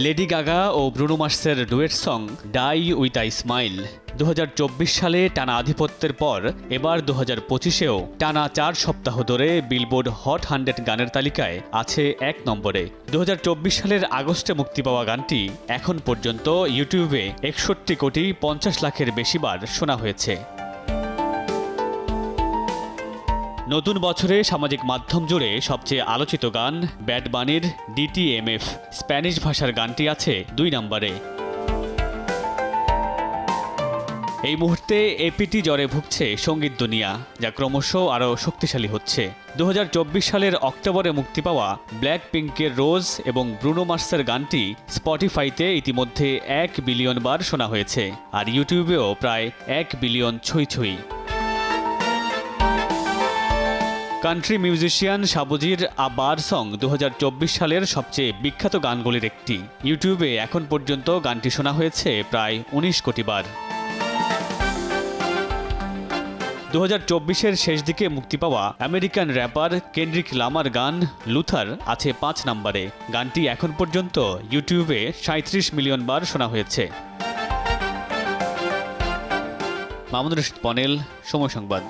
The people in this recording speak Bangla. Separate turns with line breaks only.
লেডি গাগা ও ব্রুনো মার্সের duet song die with a smile 2024 সালে টানা আধিপত্যের পর এবার 2025-এও টানা 4 সপ্তাহ ধরে বিলবোর্ড হট 100 গানের তালিকায় আছে 1 নম্বরে। 2024 সালের আগস্টে মুক্তি পাওয়া গানটি এখন পর্যন্ত ইউটিউবে 61 কোটি 50 লাখের বেশি বার শোনা হয়েছে। নতুন বছরে সামাজিক মাধ্যম জুড়ে সবচেয়ে আলোচিত গান ব্যাড বানির DTMF স্প্যানিশ ভাষার গানটি আছে 2 নম্বরে। এই মুহূর্তে এপিটি জ্বরে ভুগছে সঙ্গীত দুনিয়া, যা ক্রমশ আরও শক্তিশালী হচ্ছে। 2024 সালের অক্টোবরে মুক্তি পাওয়া ব্ল্যাক পিঙ্কের রোজ এবং ব্রুনো মার্সের গানটি স্পটিফাইতে ইতিমধ্যে 1 বিলিয়ন বার শোনা হয়েছে, আর ইউটিউবেও প্রায় 1 বিলিয়ন ছুঁই ছুঁই। কান্ট্রি মিউজিশিয়ান সাবুজির আ বার সং 2024 সালের সবচেয়ে বিখ্যাত গানগুলির একটি। ইউটিউবে এখন পর্যন্ত গানটি শোনা হয়েছে প্রায় 19 কোটি বার। 2024-এর শেষ দিকে মুক্তি পাওয়া আমেরিকান র্যাপার কেন্ড্রিক লামার গান লুথার আছে 5 নম্বরে। গানটি এখন পর্যন্ত ইউটিউবে 37 মিলিয়ন বার শোনা হয়েছে। মামুনুর রশিদ পনেল, সময় সংবাদ।